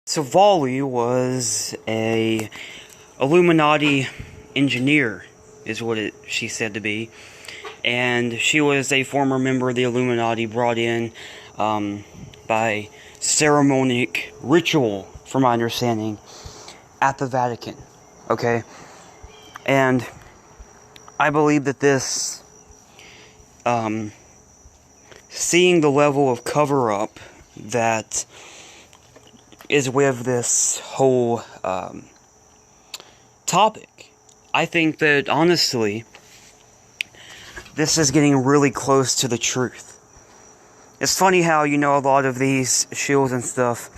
Svali was a Illuminati engineer, is what she said to be, and she was a former member of the Illuminati brought in by ceremonic ritual, from my understanding, at the Vatican. Okay, and I believe that this, seeing the level of cover-up that is with this whole topic, I think that, honestly, this is getting really close to the truth. It's funny how, a lot of these shields and stuff,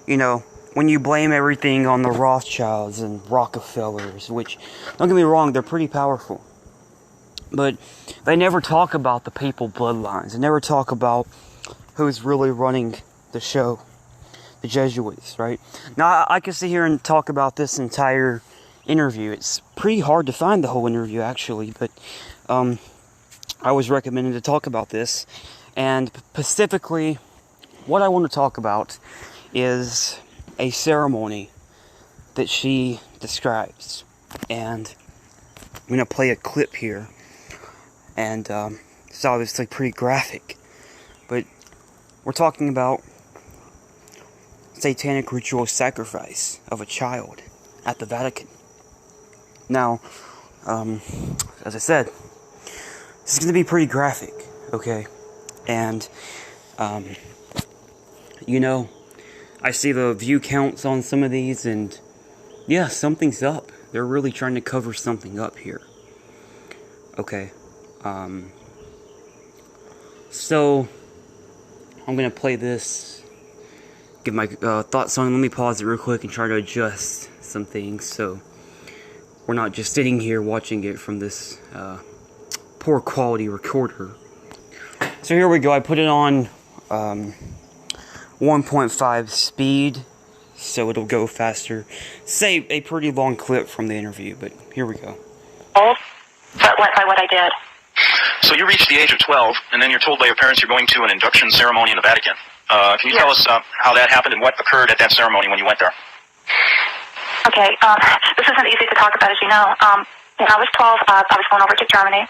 when you blame everything on the Rothschilds and Rockefellers, which, don't get me wrong, they're pretty powerful, but they never talk about the papal bloodlines. They never talk about who's really running the show. The Jesuits, right? Now, I could sit here and talk about this entire interview. It's pretty hard to find the whole interview, actually, but I was recommended to talk about this, and specifically, what I want to talk about is a ceremony that she describes, and I'm going to play a clip here, and it's obviously pretty graphic, but we're talking about satanic ritual sacrifice of a child at the Vatican. Now, as I said, this is going to be pretty graphic, okay? And, I see the view counts on some of these, and yeah, something's up. They're really trying to cover something up here. Okay, so I'm going to play this, give my thoughts on it. Let me pause it real quick and try to adjust some things so we're not just sitting here watching it from this poor quality recorder. So here we go. I put it on 1.5 speed so it'll go faster. Say a pretty long clip from the interview, but here we go. But by what I did. So you reached the age of 12, and then you're told by your parents you're going to an induction ceremony in the Vatican. Can you tell us how that happened and what occurred at that ceremony when you went there? Okay, this isn't easy to talk about, as you know. When I was 12, I was going over to Germany,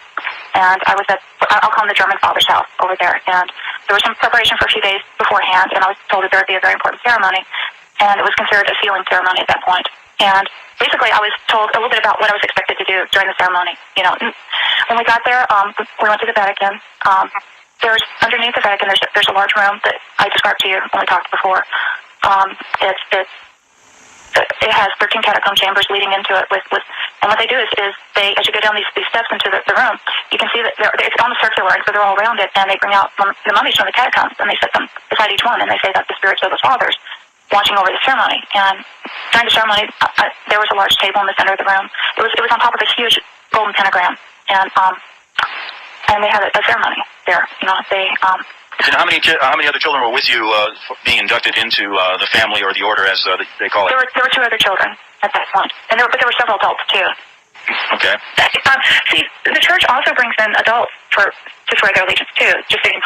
and I was I'll call him the German father's house over there, and there was some preparation for a few days beforehand, and I was told that there would be a very important ceremony, and it was considered a sealing ceremony at that point. And basically, I was told a little bit about what I was expected to do during the ceremony. When we got there, we went to the Vatican. There's underneath the Vatican. There's a large room that I described to you when we talked before. It has 13 catacomb chambers leading into it. And what they do is they, as you go down these steps into the room, you can see that it's almost circular, and so they're all around it. And they bring out the mummies from the catacombs, and they set them beside each one, and they say that the spirits of the fathers watching over the ceremony. And during the ceremony, there was a large table in the center of the room. It was on top of a huge golden pentagram, and they had a ceremony there. And how many other children were with you being inducted into the family or the order, as they call it? There were 2 other children at that point, but there were several adults too. Okay. See, the church also brings in adults to swear their allegiance too. Just saying,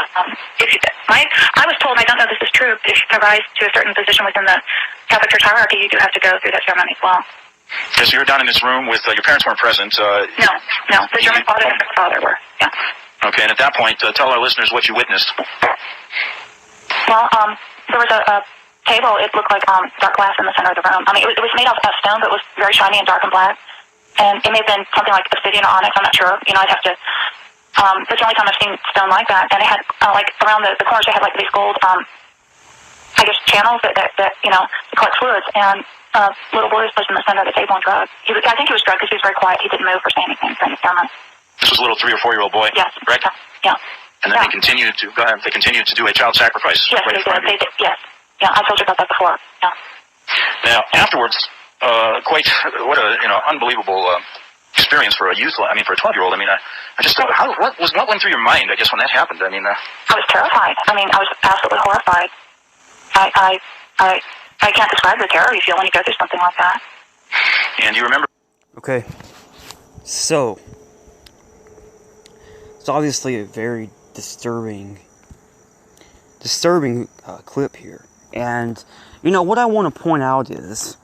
I was told, I don't know if this is true, but if you can rise to a certain position within the Catholic Church hierarchy, you do have to go through that ceremony as well. Okay, so you're down in this room with your parents weren't present. No, the German father and the father were. Yeah. Okay, and at that point, tell our listeners what you witnessed. Well, there was a table. It looked like dark glass in the center of the room. I mean, it was made of stone, but it was very shiny and dark and black. And it may have been something like obsidian or onyx. I'm not sure. I'd have to. It's the only time I've seen stone like that. And it had around the corners, they had these gold, channels that collect fluids. And little boy was placed in the center of the table and drugged. I think he was drugged because he was very quiet. He didn't move or say anything during the ceremony. This was a little 3 or 4-year-old boy. Yes. Right. Yeah. And then they continued to go ahead. They continued to do a child sacrifice. Yes, right they did. Yes. Yeah, I told you about that before. Yeah. Now, afterwards, what a unbelievable experience for a youth. For a 12-year-old. I just thought, what went through your mind? I guess when that happened. I was terrified. I was absolutely horrified. I can't describe the terror you feel when you go through something like that. And you remember? Okay, so it's obviously a very disturbing clip here, And, you know, what I want to point out is,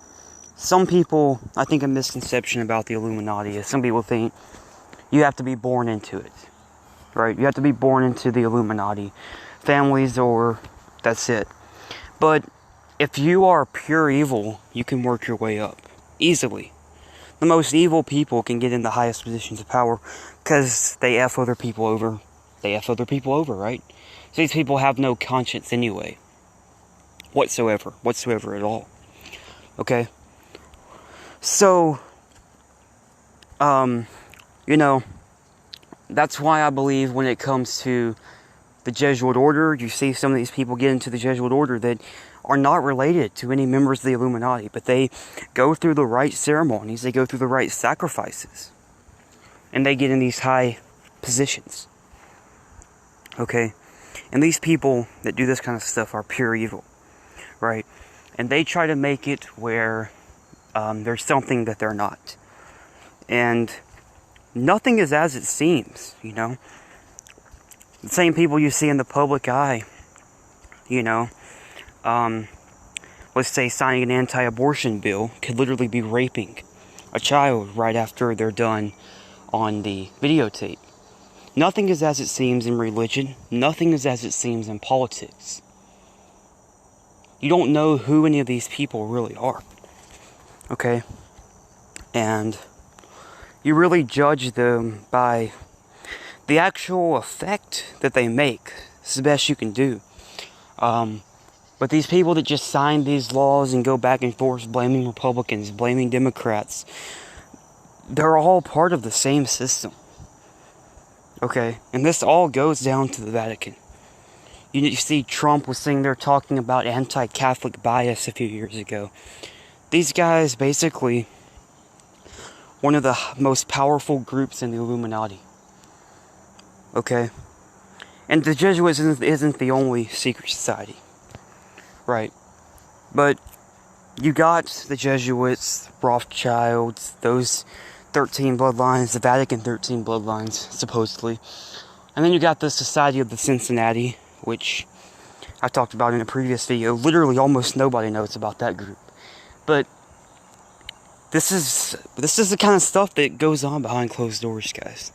some people, I think a misconception about the Illuminati is some people think you have to be born into it, right? You have to be born into the Illuminati families, or that's it. But if you are pure evil, you can work your way up easily. The most evil people can get in the highest positions of power because they F other people over. They F other people over, right? So these people have no conscience anyway. Whatsoever at all. Okay? So, you know, that's why I believe when it comes to the Jesuit order, you see some of these people get into the Jesuit order that are not related to any members of the Illuminati, but they go through the right ceremonies, they go through the right sacrifices, and they get in these high positions. Okay? And these people that do this kind of stuff are pure evil, right? And they try to make it where there's something that they're not. And nothing is as it seems, you know? The same people you see in the public eye, you know, let's say signing an anti-abortion bill, could literally be raping a child right after they're done on the videotape. Nothing is as it seems in religion. Nothing is as it seems in politics. You don't know who any of these people really are. Okay? And you really judge them by the actual effect that they make. It's the best you can do. But these people that just sign these laws and go back and forth blaming Republicans, blaming Democrats, they're all part of the same system. Okay? And this all goes down to the Vatican. You see Trump was sitting there talking about anti-Catholic bias a few years ago. These guys basically one of the most powerful groups in the Illuminati. Okay? And the Jesuits isn't the only secret society. Right? But you got the Jesuits, Rothschilds, those 13 bloodlines, the Vatican 13 bloodlines, supposedly. And then you got the Society of the Cincinnati, which I talked about in a previous video. Literally almost nobody knows about that group. But this is the kind of stuff that goes on behind closed doors, guys.